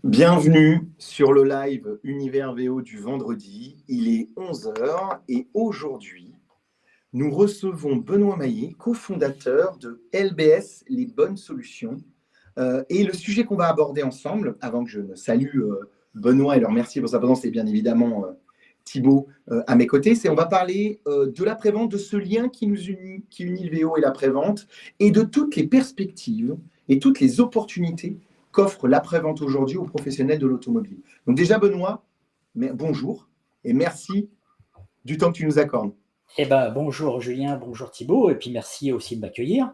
Bienvenue sur le live Univers VO du vendredi. Il est 11 heures et aujourd'hui, nous recevons Benoît Maillet, cofondateur de LBS, les bonnes solutions. Et le sujet qu'on va aborder ensemble, avant que je ne salue Benoît et le remercier pour sa présence, et bien évidemment Thibaut à mes côtés, c'est on va parler de l'après-vente, de ce lien qui nous unit, qui unit le VO et l'après-vente, et de toutes les perspectives et toutes les opportunités qu'offre l'après-vente aujourd'hui aux professionnels de l'automobile. Donc déjà, Benoît, bonjour et merci du temps que tu nous accordes. Bonjour Julien, bonjour Thibaut, et puis merci aussi de m'accueillir.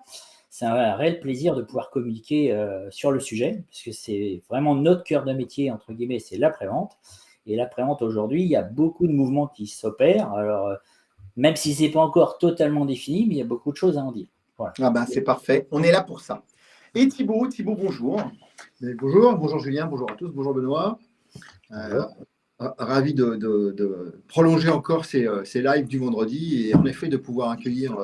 C'est un réel plaisir de pouvoir communiquer sur le sujet, parce que c'est vraiment notre cœur de métier, entre guillemets, c'est l'après-vente. Et l'après-vente aujourd'hui, il y a beaucoup de mouvements qui s'opèrent. Alors, même si ce n'est pas encore totalement défini, mais il y a beaucoup de choses à en dire. Voilà. C'est parfait, on est là pour ça. Et Thibaut, bonjour. Bonjour Julien, bonjour à tous, bonjour Benoît. Ravi de prolonger encore ces lives du vendredi et en effet de pouvoir accueillir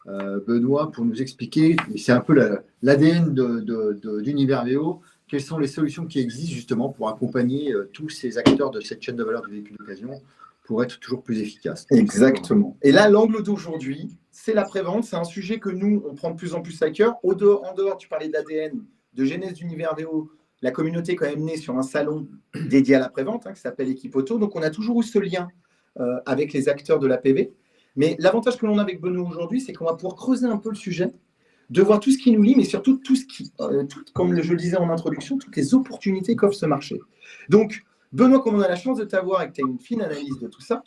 Benoît pour nous expliquer, c'est un peu l'ADN d'Univers VO, quelles sont les solutions qui existent justement pour accompagner tous ces acteurs de cette chaîne de valeur du véhicule d'occasion pour être toujours plus efficace. Exactement. Et là, l'angle d'aujourd'hui, c'est l'après-vente. C'est un sujet que nous, on prend de plus en plus à cœur. En dehors, tu parlais de l'ADN, de genèse d'Univers VO. La communauté est quand même née sur un salon dédié à l'après-vente qui s'appelle Équipe Auto. Donc, on a toujours eu ce lien avec les acteurs de l'APV. Mais l'avantage que l'on a avec Benoît aujourd'hui, c'est qu'on va pouvoir creuser un peu le sujet, de voir tout ce qui nous lie, mais surtout tout ce qui, comme je le disais en introduction, toutes les opportunités qu'offre ce marché. Donc, Benoît, comme on a la chance de t'avoir et que tu as une fine analyse de tout ça,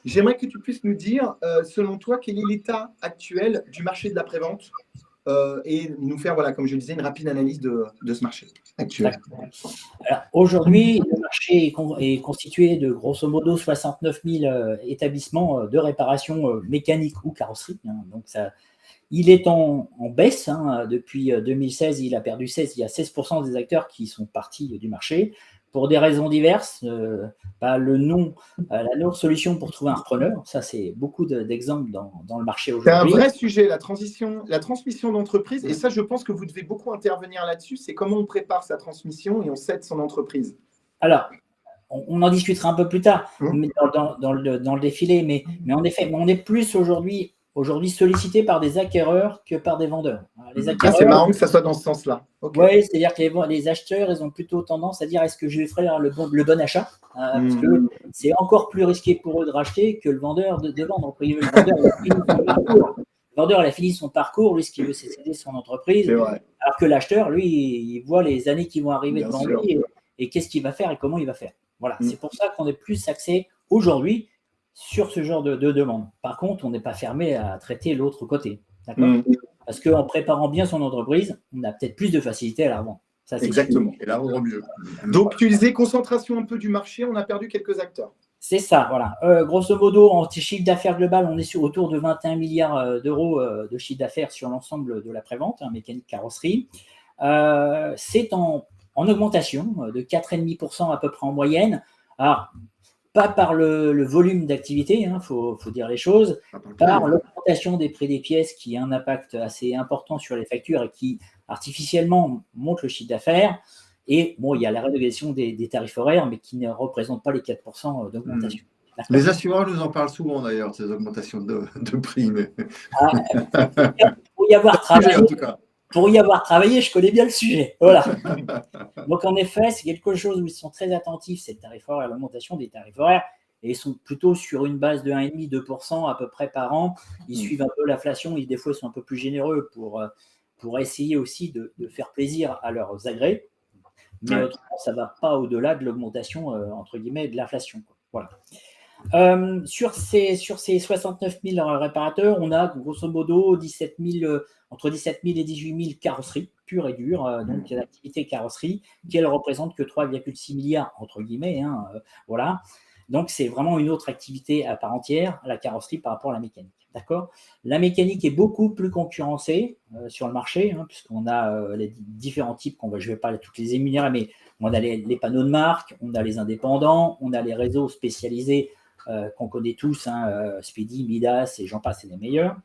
j'aimerais que tu puisses nous dire, selon toi, quel est l'état actuel du marché de l'après-vente et nous faire, voilà, comme je le disais, une rapide analyse de ce marché actuel. Alors, aujourd'hui, le marché est constitué de grosso modo 69 000 établissements de réparation mécanique ou carrosserie. Donc, il est en baisse. Depuis 2016, il a perdu 16. Il y a 16% des acteurs qui sont partis du marché pour des raisons diverses. La non-solution pour trouver un repreneur, ça c'est beaucoup d'exemples dans le marché aujourd'hui. C'est un vrai sujet, la transmission d'entreprise. Et ça, je pense que vous devez beaucoup intervenir là-dessus. C'est comment on prépare sa transmission et on cède son entreprise. Alors, on en discutera un peu plus tard dans le défilé. Mais en effet, on est plus aujourd'hui sollicité par des acquéreurs que par des vendeurs. Les acquéreurs, c'est marrant que ça soit dans ce sens-là. Okay. Oui, c'est-à-dire que les acheteurs, ils ont plutôt tendance à dire est-ce que je vais faire le bon achat parce que c'est encore plus risqué pour eux de racheter que le vendeur de vendre. Le vendeur, il a fini son parcours, lui, ce qu'il veut, c'est céder son entreprise. Alors que l'acheteur, lui, il voit les années qui vont arriver devant lui et qu'est-ce qu'il va faire et comment il va faire. Voilà, c'est pour ça qu'on est plus axé aujourd'hui sur ce genre de demande. Par contre, on n'est pas fermé à traiter l'autre côté. D'accord Parce qu'en préparant bien son entreprise, on a peut-être plus de facilité à la revendre. Ça, exactement. Et la revendre mieux. Donc, tu disais concentration un peu du marché, on a perdu quelques acteurs. C'est ça, voilà. Grosso modo, en chiffre d'affaires global, on est autour de 21 milliards d'euros de chiffre d'affaires sur l'ensemble de l'après-vente, mécanique carrosserie. C'est en augmentation de 4,5% à peu près en moyenne. Alors, pas par le volume d'activité, faut dire les choses, par l'augmentation des prix des pièces qui a un impact assez important sur les factures et qui artificiellement monte le chiffre d'affaires. Et bon, il y a la rénovation des tarifs horaires, mais qui ne représentent pas les 4% d'augmentation. Les assureurs nous en parlent souvent d'ailleurs, ces augmentations de prix. Mais... pour y avoir travaillé, en tout cas. Pour y avoir travaillé, je connais bien le sujet. Voilà. Donc, en effet, c'est quelque chose où ils sont très attentifs, c'est le tarif horaire, l'augmentation des tarifs horaires. Et ils sont plutôt sur une base de 1,5-2% à peu près par an. Ils suivent un peu l'inflation. Des fois, ils sont un peu plus généreux pour essayer aussi de faire plaisir à leurs agrès. Mais autrement, ça ne va pas au-delà de l'augmentation, entre guillemets, de l'inflation. Voilà. Sur ces 69 000 réparateurs, on a grosso modo entre 17 000 et 18 000 carrosseries pures et dures, donc l'activité carrosserie, qui elle représente que 3,6 milliards, entre guillemets. Voilà. Donc c'est vraiment une autre activité à part entière, la carrosserie par rapport à la mécanique. D'accord ? La mécanique est beaucoup plus concurrencée sur le marché, puisqu'on a les différents types, je ne vais pas toutes les énumérer, mais on a les panneaux de marque, on a les indépendants, on a les réseaux spécialisés qu'on connaît tous, Speedy, Midas et j'en passe, c'est les meilleurs.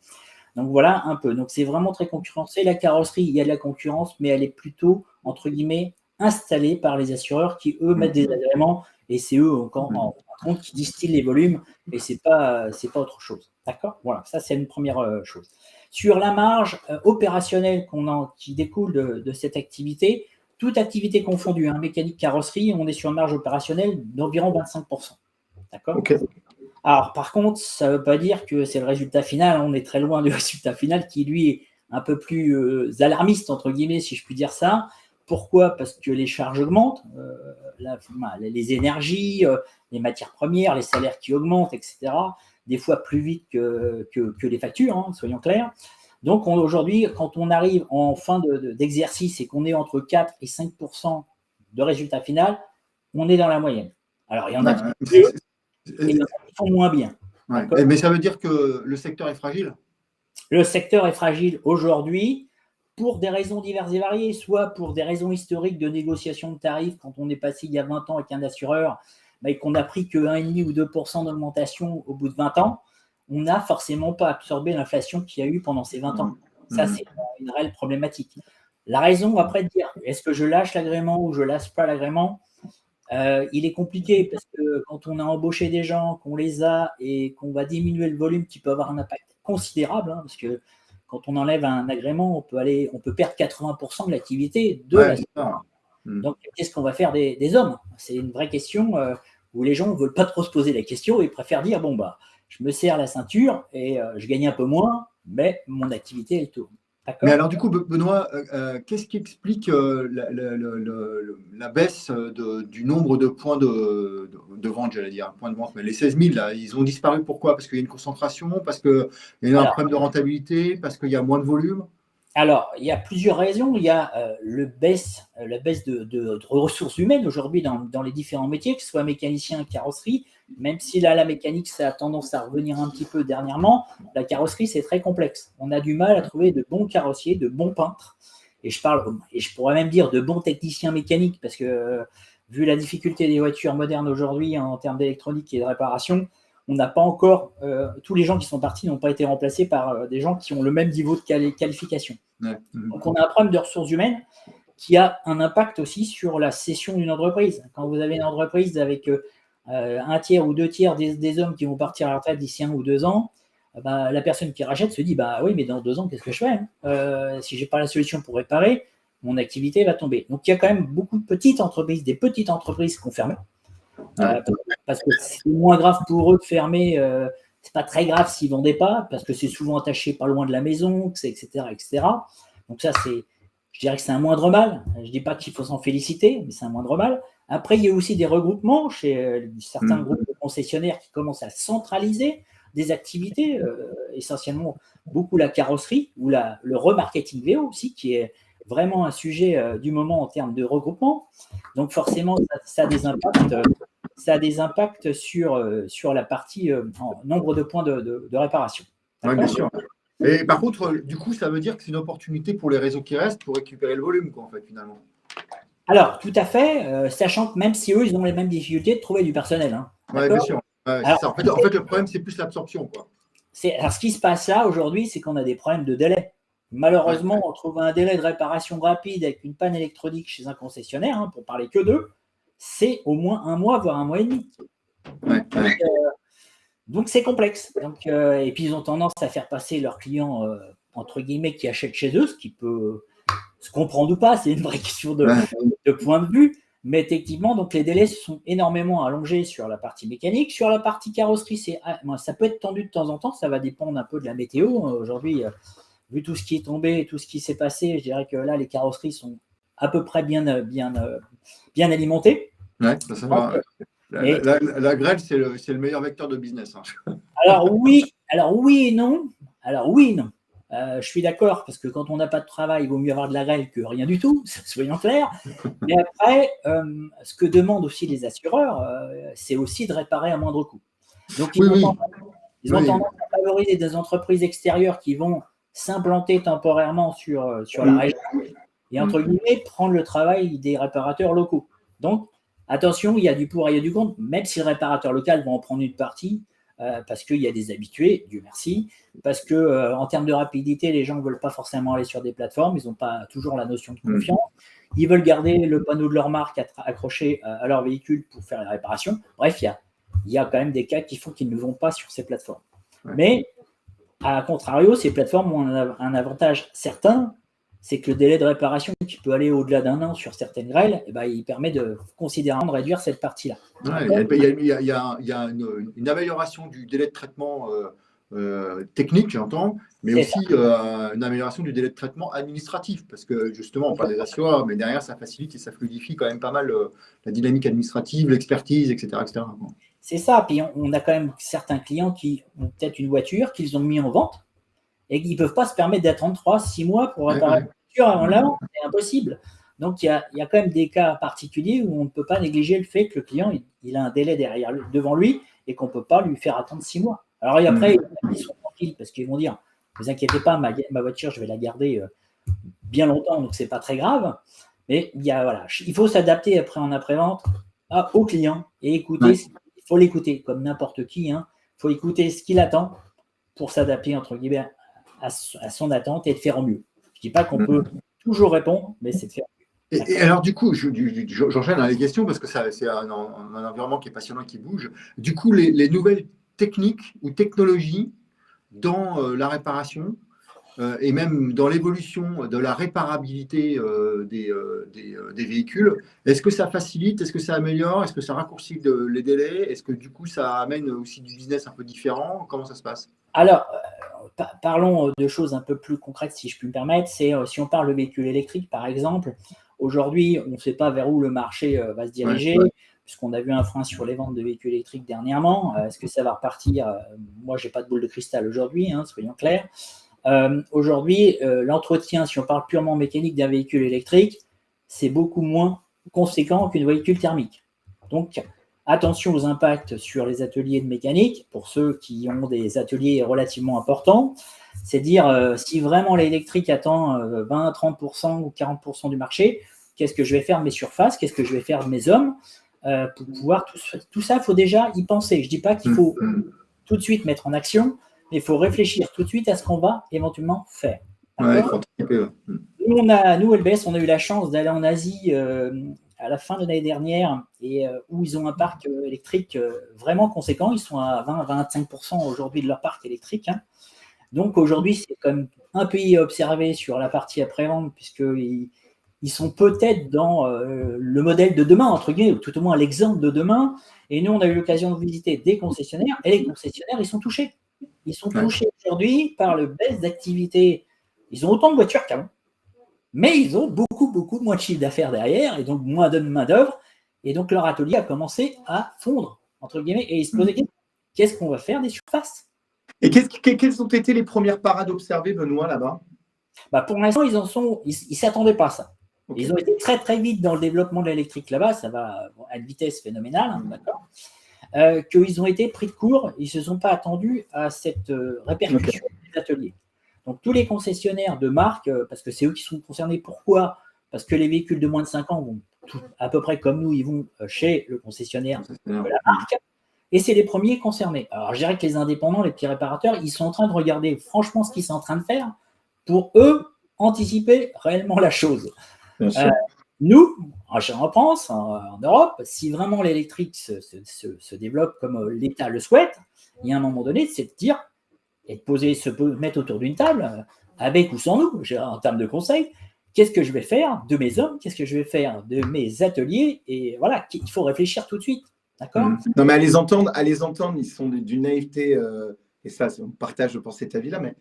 Donc voilà un peu. Donc c'est vraiment très concurrencé. La carrosserie, il y a de la concurrence, mais elle est plutôt, entre guillemets, installés par les assureurs qui, eux, mettent des agréments et c'est eux encore en compte qui distillent les volumes et c'est pas autre chose. D'accord ? Voilà, ça c'est une première chose. Sur la marge opérationnelle qui découle de cette activité, toute activité confondue, mécanique, carrosserie, on est sur une marge opérationnelle d'environ 25%. D'accord ? Okay. Alors, par contre, ça ne veut pas dire que c'est le résultat final. On est très loin du résultat final qui, lui, est un peu plus alarmiste, entre guillemets, si je puis dire ça. Pourquoi ? Parce que les charges augmentent, les énergies, les matières premières, les salaires qui augmentent, etc. Des fois plus vite que les factures, soyons clairs. Donc, aujourd'hui, quand on arrive en fin d'exercice et qu'on est entre 4 et 5% de résultat final, on est dans la moyenne. Alors, il y en a qui font moins bien. Ouais. Mais ça veut dire que le secteur est fragile ? Le secteur est fragile aujourd'hui pour des raisons diverses et variées, soit pour des raisons historiques de négociation de tarifs, quand on est passé il y a 20 ans avec un assureur et qu'on n'a pris que 1,5 ou 2% d'augmentation au bout de 20 ans, on n'a forcément pas absorbé l'inflation qu'il y a eu pendant ces 20 ans. Ça, c'est une réelle problématique. La raison, après, de dire est-ce que je lâche l'agrément ou je ne lâche pas l'agrément, il est compliqué parce que quand on a embauché des gens, qu'on les a et qu'on va diminuer le volume qui peut avoir un impact considérable, parce que quand on enlève un agrément, on peut perdre 80% de l'activité de la. Donc, qu'est-ce qu'on va faire des hommes ? C'est une vraie question où les gens ne veulent pas trop se poser la question et préfèrent dire bon, bah, je me serre la ceinture et je gagne un peu moins, mais mon activité, elle tourne. Mais alors, du coup, Benoît, qu'est-ce qui explique la baisse du nombre de points de vente, j'allais dire, points de vente, mais les 16 000, là, ils ont disparu pourquoi ? Parce qu'il y a une concentration, parce qu'il y a un problème de rentabilité, parce qu'il y a moins de volume ? Alors, il y a plusieurs raisons. Il y a la baisse de ressources humaines aujourd'hui dans les différents métiers, que ce soit mécanicien, carrosserie, même si là, la mécanique, ça a tendance à revenir un petit peu dernièrement, la carrosserie, c'est très complexe. On a du mal à trouver de bons carrossiers, de bons peintres, et je pourrais même dire de bons techniciens mécaniques, parce que vu la difficulté des voitures modernes aujourd'hui en termes d'électronique et de réparation, on n'a pas encore, tous les gens qui sont partis n'ont pas été remplacés par des gens qui ont le même niveau de qualification. Ouais. Donc, on a un problème de ressources humaines qui a un impact aussi sur la cession d'une entreprise. Quand vous avez une entreprise avec un tiers ou deux tiers des hommes qui vont partir à la retraite d'ici 1 ou 2 ans, la personne qui rachète se dit oui, mais dans 2 ans, qu'est-ce que je fais si je n'ai pas la solution pour réparer, mon activité va tomber. Donc, il y a quand même beaucoup de petites entreprises, des petites entreprises qui ont fermé. Parce que c'est moins grave pour eux de fermer, c'est pas très grave s'ils ne vendaient pas, parce que c'est souvent attaché pas loin de la maison, etc. Donc ça, je dirais que c'est un moindre mal. Je ne dis pas qu'il faut s'en féliciter, mais c'est un moindre mal. Après, il y a aussi des regroupements chez certains groupes de concessionnaires qui commencent à centraliser des activités, essentiellement beaucoup la carrosserie ou le remarketing VO aussi, qui est vraiment un sujet du moment en termes de regroupement. Donc forcément, ça a des impacts sur la partie nombre de points de réparation. Oui, bien sûr. Et par contre, du coup, ça veut dire que c'est une opportunité pour les réseaux qui restent pour récupérer le volume, en fait, finalement. Alors, tout à fait, sachant que même si eux, ils ont les mêmes difficultés de trouver du personnel. Oui, bien sûr. Alors, ça. En fait, le problème, c'est plus l'absorption, quoi. Alors, ce qui se passe là, aujourd'hui, c'est qu'on a des problèmes de délai. Malheureusement, on trouve un délai de réparation rapide avec une panne électronique chez un concessionnaire, pour parler que d'eux, c'est au moins 1 mois, voire 1 mois et demi. Donc, c'est complexe. Et puis, ils ont tendance à faire passer leurs clients, entre guillemets, qui achètent chez eux, ce qui peut se comprendre ou pas, c'est une vraie question de point de vue. Mais effectivement, donc les délais sont énormément allongés sur la partie mécanique. Sur la partie carrosserie, ça peut être tendu de temps en temps, ça va dépendre un peu de la météo. Aujourd'hui, vu tout ce qui est tombé et tout ce qui s'est passé, je dirais que là, les carrosseries sont à peu près bien alimentées. Ouais, ça va. La grêle, c'est le meilleur vecteur de business. Alors oui et non. Je suis d'accord, parce que quand on n'a pas de travail, il vaut mieux avoir de la grêle que rien du tout, soyons clairs. Mais après, ce que demandent aussi les assureurs, c'est aussi de réparer à moindre coût. Donc, ils ont tendance à favoriser des entreprises extérieures qui vont s'implanter temporairement sur la région et, entre guillemets, prendre le travail des réparateurs locaux. Donc, attention, il y a du pour et il y a du contre, même si le réparateur local va en prendre une partie. parce qu'il y a des habitués, Dieu merci, parce que en termes de rapidité, les gens ne veulent pas forcément aller sur des plateformes, ils n'ont pas toujours la notion de confiance. Ils veulent garder le panneau de leur marque accroché à leur véhicule pour faire la réparation. Bref, il y a quand même des cas qui font qu'ils ne vont pas sur ces plateformes. Mais, à contrario, ces plateformes ont un avantage certain, c'est que le délai de réparation qui peut aller au-delà d'un an sur certaines grêles, il permet de considérablement réduire cette partie-là. Il y a une amélioration du délai de traitement technique, j'entends, mais aussi une amélioration du délai de traitement administratif, parce que justement, on parle des assureurs, mais derrière, ça facilite et ça fluidifie quand même pas mal la dynamique administrative, l'expertise, etc., etc. C'est ça, puis on a quand même certains clients qui ont peut-être une voiture qu'ils ont mis en vente et qui ne peuvent pas se permettre d'attendre 3-6 mois pour réparer la voiture avant l'avant, c'est impossible. Donc, il y a quand même des cas particuliers où on ne peut pas négliger le fait que le client il a un délai devant lui et qu'on ne peut pas lui faire attendre 6 mois. Alors, après, ils sont tranquilles parce qu'ils vont dire, ne vous inquiétez pas, ma voiture, je vais la garder bien longtemps, donc ce n'est pas très grave. Mais il faut s'adapter après en après-vente au client et écouter. Il faut l'écouter comme n'importe qui. Il faut écouter ce qu'il attend pour s'adapter, entre guillemets, à son attente et de faire au mieux. Je ne dis pas qu'on peut toujours répondre, mais c'est de faire au mieux. Et alors, du coup, j'enchaîne dans les questions parce que c'est un environnement qui est passionnant, qui bouge. Du coup, les nouvelles techniques ou technologies dans la réparation et même dans l'évolution de la réparabilité des véhicules, est-ce que ça facilite, est-ce que ça améliore, est-ce que ça raccourcit les délais, est-ce que du coup ça amène aussi du business un peu différent? Comment ça se passe? Alors, parlons de choses un peu plus concrètes, si je puis me permettre. C'est si on parle de véhicules électriques, par exemple, aujourd'hui, on ne sait pas vers où le marché va se diriger, puisqu'on a vu un frein sur les ventes de véhicules électriques dernièrement. Est-ce que ça va repartir? Moi, je n'ai pas de boule de cristal aujourd'hui, soyons clairs. Aujourd'hui, l'entretien, si on parle purement mécanique d'un véhicule électrique, c'est beaucoup moins conséquent qu'une véhicule thermique. Donc, attention aux impacts sur les ateliers de mécanique, pour ceux qui ont des ateliers relativement importants. C'est dire, si vraiment l'électrique attend 20, 30% ou 40% du marché, qu'est-ce que je vais faire de mes surfaces, qu'est-ce que je vais faire de mes hommes pour pouvoir tout ça, il faut déjà y penser. Je ne dis pas qu'il faut tout de suite mettre en action, mais il faut réfléchir tout de suite à ce qu'on va éventuellement faire. Nous, LBS, on a eu la chance d'aller en Asie à la fin de l'année dernière et où ils ont un parc électrique vraiment conséquent. Ils sont à 20-25% aujourd'hui de leur parc électrique. Donc aujourd'hui, c'est comme un pays à observer sur la partie après-vente puisqu'ils sont peut-être dans le modèle de demain, entre guillemets, ou tout au moins l'exemple de demain. Et nous, on a eu l'occasion de visiter des concessionnaires et les concessionnaires, ils sont touchés. Ils sont touchés aujourd'hui par le baisse d'activité. Ils ont autant de voitures qu'avant, mais ils ont beaucoup, beaucoup moins de chiffre d'affaires derrière et donc moins de main-d'œuvre. Et donc, leur atelier a commencé à fondre, entre guillemets, et ils se posaient qu'est-ce qu'on va faire des surfaces? Et quelles ont été les premières parades observées, Benoît, là-bas? Pour l'instant, ils ne s'attendaient pas à ça. Okay. Ils ont été très, très vite dans le développement de l'électrique là-bas. Ça va à une vitesse phénoménale, d'accord. Qu'ils ont été pris de court, ils ne se sont pas attendus à cette répercussion des ateliers. Donc, tous les concessionnaires de marque, parce que c'est eux qui sont concernés, pourquoi? Parce que les véhicules de moins de 5 ans vont à peu près comme nous, ils vont chez le concessionnaire de la marque, et c'est les premiers concernés. Alors, je dirais que les indépendants, les petits réparateurs, ils sont en train de regarder franchement ce qu'ils sont en train de faire pour eux anticiper réellement la chose. Nous, en France, en Europe, si vraiment l'électrique se développe comme l'État le souhaite, il y a un moment donné, c'est de dire et de se mettre autour d'une table, avec ou sans nous, en termes de conseils, qu'est-ce que je vais faire de mes hommes, qu'est-ce que je vais faire de mes ateliers, et voilà, il faut réfléchir tout de suite, d'accord? Non, mais à les entendre, ils sont d'une naïveté, et ça, on partage, je pense, cet avis-là, mais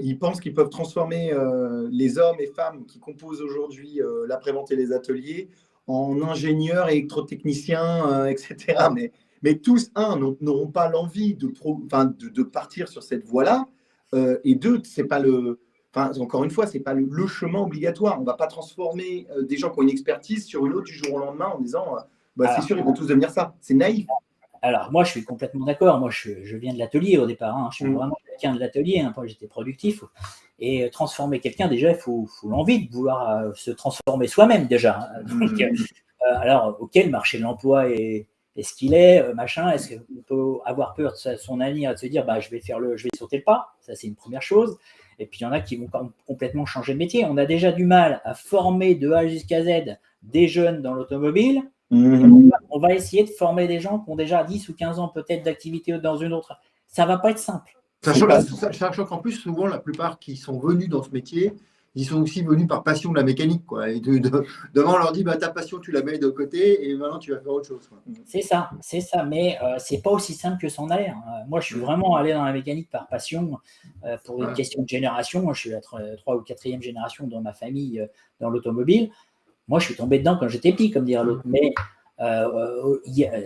ils pensent qu'ils peuvent transformer les hommes et femmes qui composent aujourd'hui l'après-vente et les ateliers en ingénieurs, électrotechniciens, etc. Mais tous, n'auront pas l'envie de partir sur cette voie-là. Et deux, c'est pas encore une fois, ce n'est pas le chemin obligatoire. On ne va pas transformer des gens qui ont une expertise sur une autre du jour au lendemain en disant c'est sûr, ils vont tous devenir ça. C'est naïf. Alors, moi, je suis complètement d'accord. Moi, je viens de l'atelier au départ. Je suis vraiment quelqu'un de l'atelier. J'étais productif. Et transformer quelqu'un, déjà, il faut l'envie de vouloir se transformer soi-même, déjà. Donc, alors, OK, le marché de l'emploi est est-ce qu'il est, machin, est-ce qu'on peut avoir peur de son avenir, de se dire, je vais sauter le pas, ça c'est une première chose. Et puis il y en a qui vont complètement changer de métier. On a déjà du mal à former de A jusqu'à Z des jeunes dans l'automobile. On va essayer de former des gens qui ont déjà 10 ou 15 ans peut-être d'activité dans une autre. Ça ne va pas être simple. Sachant qu'en plus, souvent, la plupart qui sont venus dans ce métier, ils sont aussi venus par passion de la mécanique, quoi. Et devant, on leur dit, ta passion, tu la mets de côté et maintenant, tu vas faire autre chose, quoi. C'est ça. Mais c'est pas aussi simple que s'en aller. Moi, je suis vraiment allé dans la mécanique par passion pour une question de génération. Moi, je suis la 3e ou 4e génération dans ma famille dans l'automobile. Moi, je suis tombé dedans quand j'étais petit, comme dirait l'autre. Mais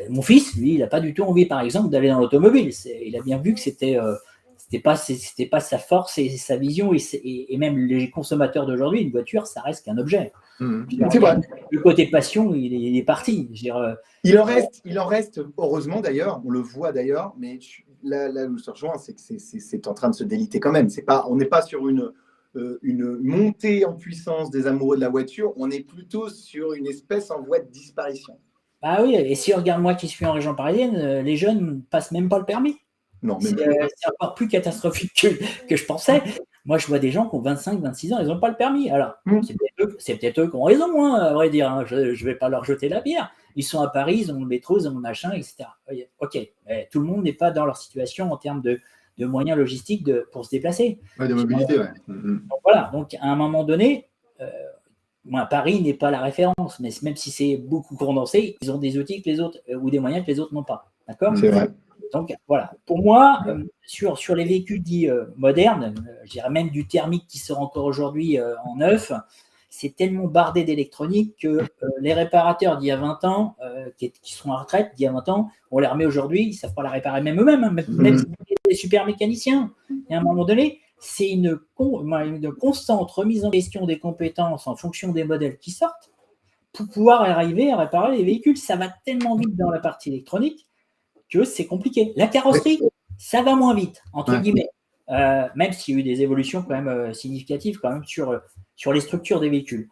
mon fils, lui, il n'a pas du tout envie, par exemple, d'aller dans l'automobile. Il a bien vu que c'était pas sa force et sa vision. Et même les consommateurs d'aujourd'hui, une voiture, ça reste qu'un objet. C'est vrai. Le côté passion, il est parti. Je veux dire, il en reste, heureusement d'ailleurs, on le voit d'ailleurs, mais là où je te rejoins, c'est que c'est en train de se déliter quand même. On n'est pas sur une montée en puissance des amoureux de la voiture, on est plutôt sur une espèce en voie de disparition. Ah oui, et si on regarde moi qui suis en région parisienne, les jeunes ne passent même pas le permis. Non, c'est encore plus catastrophique que je pensais. Moi, je vois des gens qui ont 25, 26 ans, ils n'ont pas le permis. Alors, c'est peut-être eux qui ont raison, à vrai dire. Je ne vais pas leur jeter la pierre. Ils sont à Paris, ils ont le métro, ils ont le machin, etc. Ok, mais tout le monde n'est pas dans leur situation en termes de moyens logistiques pour se déplacer. Ouais, de mobilité, ouais. Donc, voilà, donc à un moment donné, Paris n'est pas la référence, mais même si c'est beaucoup condensé, ils ont des outils que les autres, ou des moyens que les autres n'ont pas. D'accord ? C'est vrai. Donc voilà, pour moi, sur les véhicules dits modernes, je dirais même du thermique qui sort encore aujourd'hui en neuf, c'est tellement bardé d'électronique que les réparateurs d'il y a 20 ans, qui sont en retraite d'il y a 20 ans, on les remet aujourd'hui, ils ne savent pas la réparer même eux-mêmes, même si c'est des super mécaniciens. Et à un moment donné, c'est une constante remise en question des compétences en fonction des modèles qui sortent pour pouvoir arriver à réparer les véhicules. Ça va tellement vite dans la partie électronique que c'est compliqué. La carrosserie, ça va moins vite, entre guillemets, même s'il y a eu des évolutions quand même significatives quand même sur les structures des véhicules.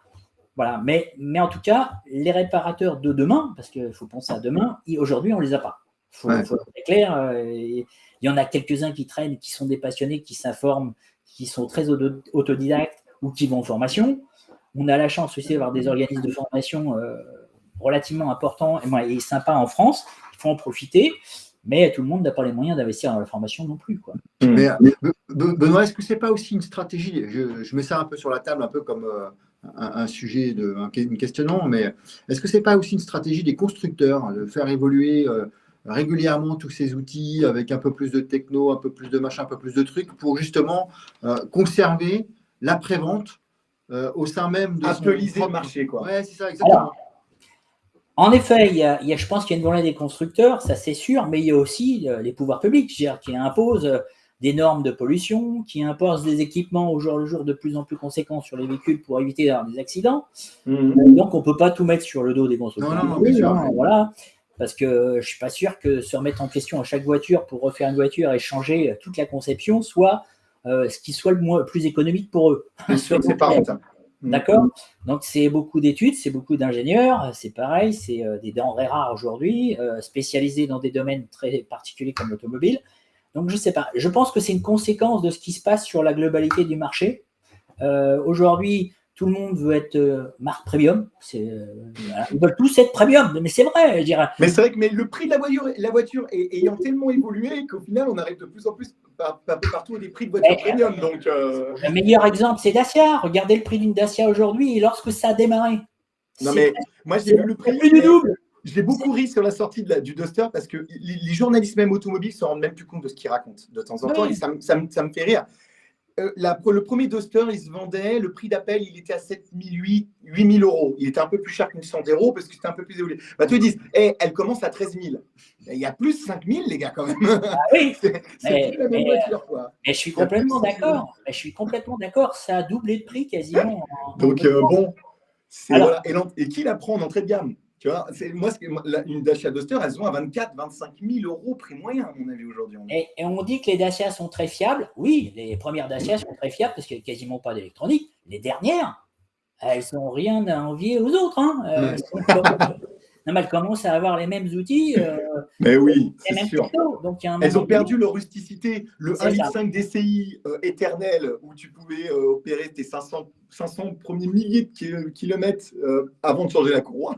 Voilà. Mais en tout cas, les réparateurs de demain, parce qu'il faut penser à demain, aujourd'hui, on ne les a pas. Il faut être clair. Il y en a quelques-uns qui traînent, qui sont des passionnés, qui s'informent, qui sont très autodidactes ou qui vont en formation. On a la chance aussi d'avoir des organismes de formation relativement importants et sympas en France. Il faut en profiter, mais tout le monde n'a pas les moyens d'investir dans la formation non plus, quoi. Mais, Benoît, est-ce que c'est pas aussi une stratégie, je mets ça un peu sur la table, un peu comme un sujet, un questionnement, mais est-ce que c'est pas aussi une stratégie des constructeurs de faire évoluer régulièrement tous ces outils avec un peu plus de techno, un peu plus de machin, un peu plus de trucs pour justement conserver l'après-vente au sein même de actualiser le marché, quoi. Ouais, c'est ça, exactement. Alors, en effet, je pense qu'il y a une volonté des constructeurs, ça c'est sûr, mais il y a aussi les pouvoirs publics qui imposent des normes de pollution, qui imposent des équipements au jour le jour de plus en plus conséquents sur les véhicules pour éviter d'avoir des accidents. Donc, on ne peut pas tout mettre sur le dos des constructeurs. Non, bien sûr. Voilà. Parce que je ne suis pas sûr que se remettre en question à chaque voiture pour refaire une voiture et changer toute la conception soit ce qui soit le plus économique pour eux. C'est pas rentable. D'accord ? Donc, c'est beaucoup d'études, c'est beaucoup d'ingénieurs, c'est pareil, c'est des denrées rares aujourd'hui, spécialisées dans des domaines très particuliers comme l'automobile. Donc, je ne sais pas. Je pense que c'est une conséquence de ce qui se passe sur la globalité du marché. Aujourd'hui, tout le monde veut être marque premium. Voilà. Ils veulent tous être premium, mais c'est vrai, je dirais. Mais c'est vrai que le prix de la voiture ayant tellement évolué qu'au final, on arrive de plus en plus un peu partout des prix de voitures premium. Donc, le meilleur exemple, c'est Dacia. Regardez le prix d'une Dacia aujourd'hui et lorsque ça a démarré. Non, mais moi, j'ai vu le prix. Plus du double. Je l'ai beaucoup ri sur la sortie du Duster parce que les journalistes même automobiles ne se rendent même plus compte de ce qu'ils racontent de temps en temps et ça me fait rire. Le premier Duster, il se vendait, le prix d'appel, il était à 7 000 euros. Il était un peu plus cher qu'une 100 euros parce que c'était un peu plus évolué. Bah, tu dis, elle commence à 13 000. Il y a plus 5 000, les gars, quand même. Ah oui, c'est plus la même voiture, quoi. Mais je suis complètement d'accord. Ça a doublé de prix quasiment. Donc, bon, voilà. Et qui la prend en entrée de gamme? Tu vois, une Dacia Duster, elles sont à 24 25 000 euros prix moyen, à mon avis, aujourd'hui. Et on dit que les Dacia sont très fiables. Oui, les premières Dacia sont très fiables parce qu'il n'y a quasiment pas d'électronique. Les dernières, elles n'ont rien à envier aux autres. Non, mais elles commencent à avoir les mêmes outils, Mais oui, les c'est mêmes sûr. technos. Donc, il y a un Elles moment ont perdu donné, leur rusticité. Le c'est ça. 1,5 litre DCI éternel, où tu pouvais opérer tes 500 premiers milliers de kilomètres avant de changer la courroie.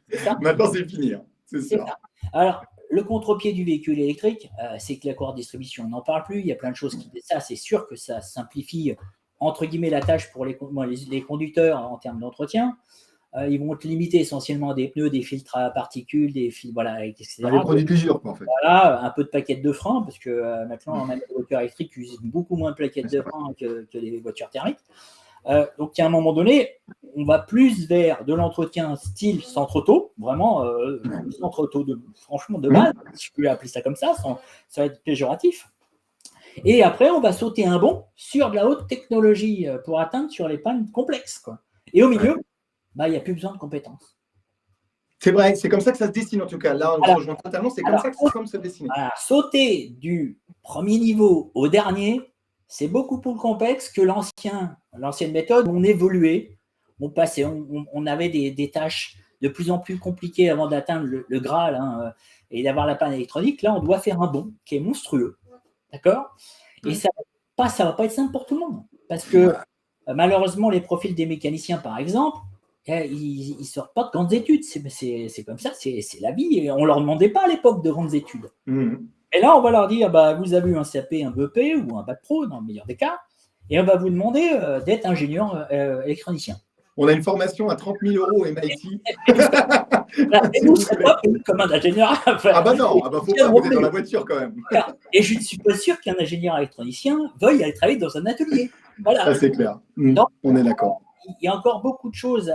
C'est ça. Maintenant, c'est fini. Hein. C'est C'est sûr. ça. Alors, le contre-pied du véhicule électrique, c'est que la courroie de distribution, on n'en parle plus. Il y a plein de choses qui. Ça, c'est sûr que ça simplifie, entre guillemets, la tâche pour les conducteurs en termes d'entretien. Ils vont te limiter essentiellement à des pneus, des filtres à particules, des fils, voilà, etc. On les produit plusieurs, quoi, en fait. Voilà, un peu de plaquettes de frein, parce que maintenant, même les voitures électriques utilisent beaucoup moins de plaquettes de frein que les voitures thermiques. Donc, à un moment donné, on va plus vers de l'entretien style centre-auto, vraiment centre-auto, franchement, de base, si je peux appeler ça comme ça, ça va être péjoratif. Et après, on va sauter un bond sur de la haute technologie pour atteindre sur les pannes complexes, quoi. Et au milieu, il n'y a plus besoin de compétences. C'est vrai, c'est comme ça que ça se dessine en tout cas. Là, on se rejoint totalement, c'est comme ça que ça semble se dessiner. Voilà, sauter du premier niveau au dernier, c'est beaucoup plus complexe que l'ancienne méthode où on évoluait, on avait des tâches de plus en plus compliquées avant d'atteindre le Graal et d'avoir la panne électronique. Là, on doit faire un bond qui est monstrueux. D'accord ? Et ça va pas être simple pour tout le monde. Parce que malheureusement, les profils des mécaniciens, par exemple, ils ne sortent pas de grandes études. C'est comme ça, c'est la vie. Et on ne leur demandait pas à l'époque de grandes études. Et là, on va leur dire, vous avez eu un CAP, un BEP ou un bac pro, dans le meilleur des cas, et on va vous demander d'être ingénieur électronicien. On a une formation à 30 000 € au MIT. Et vous ne serez pas payé comme un ingénieur. Ah bah non, faut pas, vous êtes dans la voiture quand même. Et je ne suis pas sûr qu'un ingénieur électronicien veuille aller travailler dans un atelier. Voilà. Ça, c'est clair. Donc, on est d'accord. Il y a encore beaucoup de choses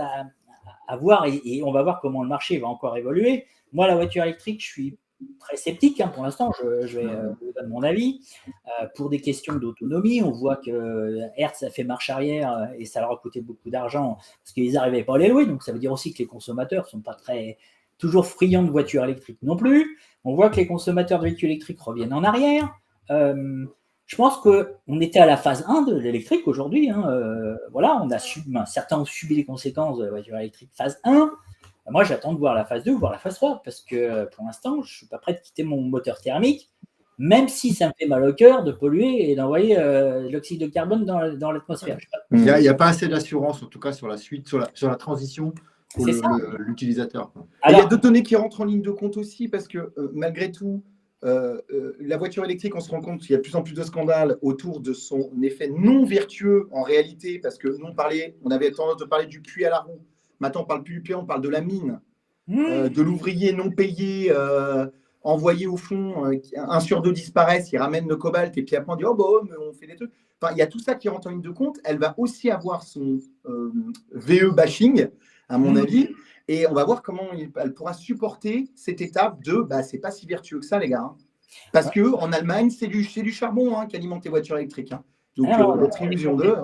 à voir et on va voir comment le marché va encore évoluer. Moi, la voiture électrique, je suis très sceptique pour l'instant, je vais vous donner mon avis. Pour des questions d'autonomie, on voit que Hertz a fait marche arrière et ça leur a coûté beaucoup d'argent parce qu'ils n'arrivaient pas à les louer. Donc ça veut dire aussi que les consommateurs ne sont pas toujours friands de voitures électriques non plus. On voit que les consommateurs de véhicules électriques reviennent en arrière. Je pense qu'on était à la phase 1 de l'électrique aujourd'hui. Voilà, certains ont subi les conséquences de la voiture électrique phase 1. Moi, j'attends de voir la phase 2, voir la phase 3, parce que pour l'instant, je ne suis pas prêt de quitter mon moteur thermique, même si ça me fait mal au cœur de polluer et d'envoyer l'oxyde de carbone dans l'atmosphère. Il n'y a pas assez d'assurance, en tout cas, sur la suite, sur la transition pour l'utilisateur. Il y a d'autres données qui rentrent en ligne de compte aussi, parce que malgré tout, la voiture électrique, on se rend compte qu'il y a de plus en plus de scandales autour de son effet non vertueux en réalité, parce que nous, on avait tendance de parler du puits à la roue. Maintenant, on ne parle plus du puits, on parle de la mine, de l'ouvrier non payé, envoyé au fond, 1 sur 2 disparaissent, il ramène le cobalt, et puis après on dit « Oh, bon, mais on fait des trucs ». Enfin, il y a tout ça qui rentre en ligne de compte. Elle va aussi avoir son VE bashing, à mon avis, et on va voir comment elle pourra supporter cette étape de c'est pas si vertueux que ça, les gars. Parce qu'en Allemagne, c'est du charbon qui alimente les voitures électriques. Donc, votre illusion d'eux.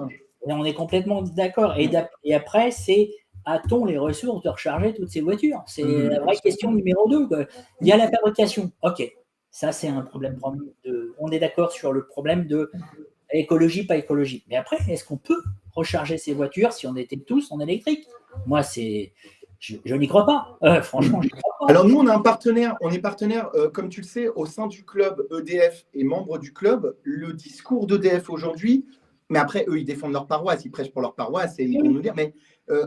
On est complètement d'accord. Et après, c'est a-t-on les ressources de recharger toutes ces voitures? C'est la vraie question numéro 2. Il y a la fabrication. OK, ça, c'est un problème. On est d'accord sur le problème de écologie, pas écologie. Mais après, est-ce qu'on peut recharger ces voitures si on était tous en électrique? Moi, je n'y crois pas. Franchement, je n'y crois pas. Alors, nous, on est partenaire, comme tu le sais, au sein du club EDF et membre du club. Le discours d'EDF aujourd'hui, mais après, eux, ils défendent leur paroisse, ils prêchent pour leur paroisse et ils vont nous dire. Mais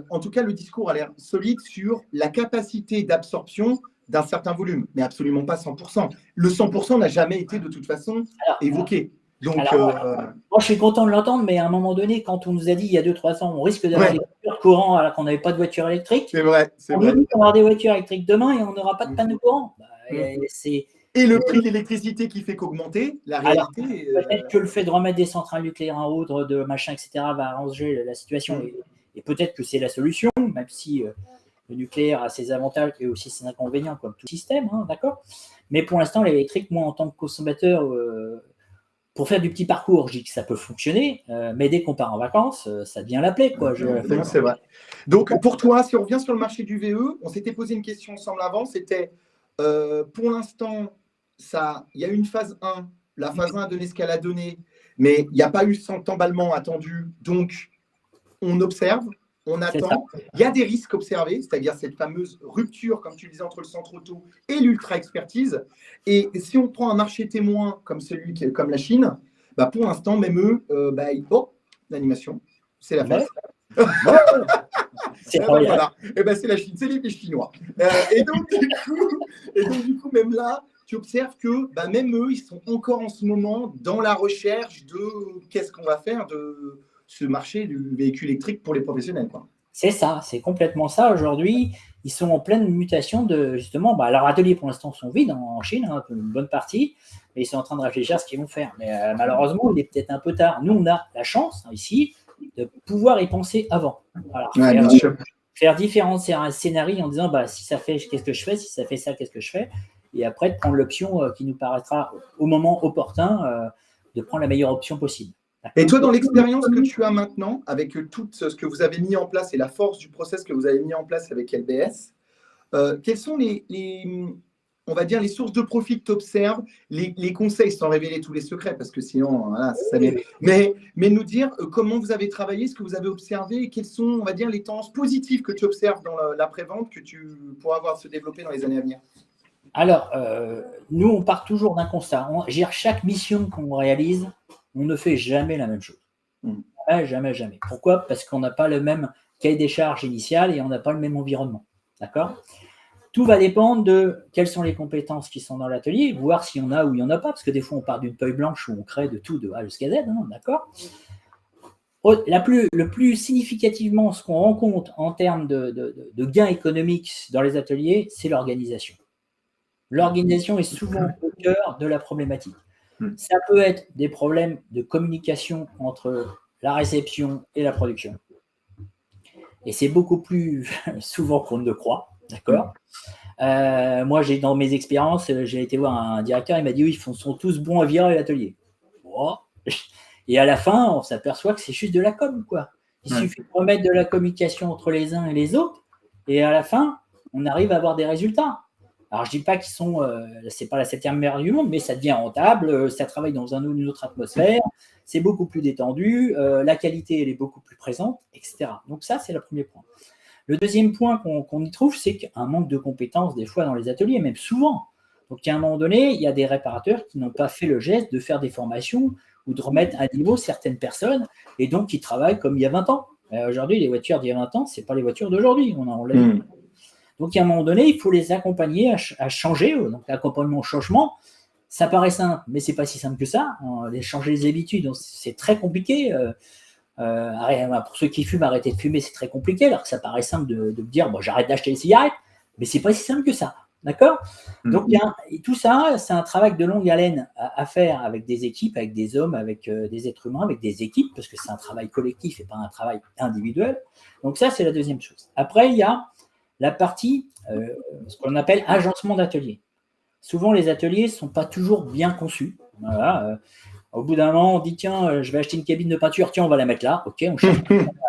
en tout cas, le discours a l'air solide sur la capacité d'absorption d'un certain volume, mais absolument pas 100%. Le 100% n'a jamais été de toute façon évoqué. Donc, moi, je suis content de l'entendre, mais à un moment donné, quand on nous a dit il y a 2-3 ans, on risque d'avoir des voitures de courant alors qu'on n'avait pas de voiture électrique. C'est vrai. On nous dit qu'on va avoir des voitures électriques demain et on n'aura pas de panne de courant. Et le prix de l'électricité qui fait qu'augmenter, la réalité. Peut-être que le fait de remettre des centrales nucléaires en route, de machin, etc., va arranger la situation. Et peut-être que c'est la solution, même si le nucléaire a ses avantages et aussi ses inconvénients, comme tout système, d'accord. Mais pour l'instant, l'électrique, moi, en tant que consommateur, pour faire du petit parcours, je dis que ça peut fonctionner, mais dès qu'on part en vacances, ça devient la plaie, quoi. Non, c'est vrai. Donc, pour toi, si on revient sur le marché du VE, on s'était posé une question ensemble avant, c'était, pour l'instant, il y a eu une phase 1, la phase 1 a donné ce qu'elle a donné, mais il n'y a pas eu cet emballement attendu, donc on observe, on attend. Il y a des risques observés, c'est-à-dire cette fameuse rupture, comme tu le disais, entre le centre auto et l'ultra-expertise. Et si on prend un marché témoin comme comme la Chine, bah pour l'instant, même eux, l'animation, c'est la face. C'est voilà. C'est la Chine, c'est les Chinois. Et donc, du coup, même là, tu observes que même eux, ils sont encore en ce moment dans la recherche de qu'est-ce qu'on va faire de ce marché du véhicule électrique pour les professionnels, quoi. C'est ça, c'est complètement ça. Aujourd'hui, ils sont en pleine mutation de, justement, leurs ateliers pour l'instant sont vides en Chine, hein, une bonne partie, mais ils sont en train de réfléchir à ce qu'ils vont faire. Mais malheureusement, il est peut-être un peu tard. Nous, on a la chance, ici, de pouvoir y penser avant. Alors, faire différents scénarios en disant, si ça fait, qu'est-ce que je fais? Si ça fait ça, qu'est-ce que je fais? Et après, de prendre l'option qui nous paraîtra au moment opportun, de prendre la meilleure option possible. Et toi, dans l'expérience que tu as maintenant, avec tout ce que vous avez mis en place et la force du process que vous avez mis en place avec LBS, quels sont on va dire, les sources de profit que tu observes, les conseils, sans révéler tous les secrets, parce que sinon, voilà, mais nous dire comment vous avez travaillé, ce que vous avez observé, et quelles sont, on va dire, les tendances positives que tu observes dans l'après-vente que tu pourras voir se développer dans les années à venir. Alors, nous, on part toujours d'un constat. Chaque mission qu'on réalise, on ne fait jamais la même chose. Jamais. Pourquoi? Parce qu'on n'a pas le même cahier des charges initial et on n'a pas le même environnement. D'accord? Tout va dépendre de quelles sont les compétences qui sont dans l'atelier, voir s'il y en a ou il n'y en a pas, parce que des fois, on part d'une feuille blanche où on crée de tout, de A jusqu'à Z. Hein, d'accord? Le plus significativement, ce qu'on rencontre en termes de gains économiques dans les ateliers, c'est l'organisation. L'organisation est souvent au cœur de la problématique. Ça peut être des problèmes de communication entre la réception et la production. Et c'est beaucoup plus souvent qu'on ne le croit. D'accord. Moi, dans mes expériences, j'ai été voir un directeur, il m'a dit oui, ils sont tous bons à virer l'atelier. Oh. Et à la fin, on s'aperçoit que c'est juste de la com, quoi. Il suffit de remettre de la communication entre les uns et les autres, et à la fin, on arrive à avoir des résultats. Alors, je ne dis pas qu'ils sont, c'est pas la 7e mer du monde, mais ça devient rentable, ça travaille dans une autre atmosphère, c'est beaucoup plus détendu, la qualité, elle est beaucoup plus présente, etc. Donc ça, c'est le premier point. Le deuxième point qu'on y trouve, c'est qu'il y a un manque de compétences des fois dans les ateliers, même souvent. Donc, à un moment donné, il y a des réparateurs qui n'ont pas fait le geste de faire des formations ou de remettre à niveau certaines personnes, et donc qui travaillent comme il y a 20 ans. Aujourd'hui, les voitures d'il y a 20 ans, ce n'est pas les voitures d'aujourd'hui. On l'a dit. Donc, à un moment donné, il faut les accompagner à changer. Donc, l'accompagnement au changement, ça paraît simple, mais ce n'est pas si simple que ça. Changer les habitudes, c'est très compliqué. Pour ceux qui fument, arrêter de fumer, c'est très compliqué, alors que ça paraît simple de dire j'arrête d'acheter les cigarettes, mais ce n'est pas si simple que ça. D'accord? Donc, tout ça, c'est un travail de longue haleine à faire avec des équipes, avec des hommes, avec des êtres humains, avec des équipes, parce que c'est un travail collectif et pas un travail individuel. Donc, ça, c'est la deuxième chose. Après, il y a la partie, ce qu'on appelle agencement d'atelier. Souvent, les ateliers ne sont pas toujours bien conçus. Voilà. Au bout d'un moment, on dit tiens, je vais acheter une cabine de peinture, tiens, on va la mettre là. Ok, on change.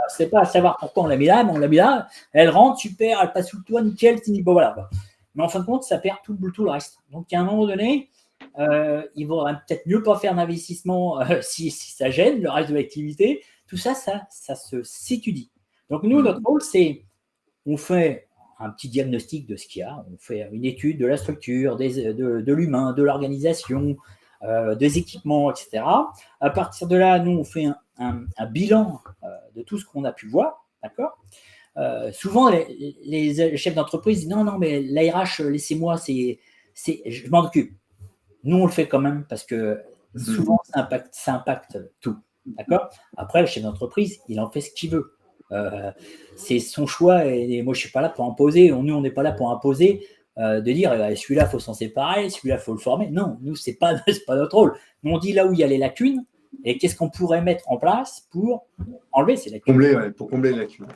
C'est pas à savoir pourquoi on l'a mis là, mais on l'a mis là. Elle rentre, super, elle passe sous le toit, nickel. Bon, voilà. Mais en fin de compte, ça perd tout le reste. Donc, à un moment donné, il vaudrait peut-être mieux pas faire d'investissement si ça gêne le reste de l'activité. Tout ça, ça s'étudie. Donc, nous, notre rôle, c'est on fait un petit diagnostic de ce qu'il y a. On fait une étude de la structure, de l'humain, de l'organisation, des équipements, etc. À partir de là, nous, on fait un bilan de tout ce qu'on a pu voir. D'accord? Souvent, les chefs d'entreprise disent non, mais l'ARH, laissez-moi, je m'en occupe. Nous, on le fait quand même parce que souvent, ça impacte tout. D'accord? Après, le chef d'entreprise, il en fait ce qu'il veut. C'est son choix et moi, je ne suis pas là pour imposer. Nous, on n'est pas là pour imposer, de dire celui-là, il faut s'en séparer, celui-là, il faut le former. Non, nous, ce n'est pas notre rôle. Nous, on dit là où il y a les lacunes et qu'est-ce qu'on pourrait mettre en place pour enlever ces lacunes. Pour combler les lacunes.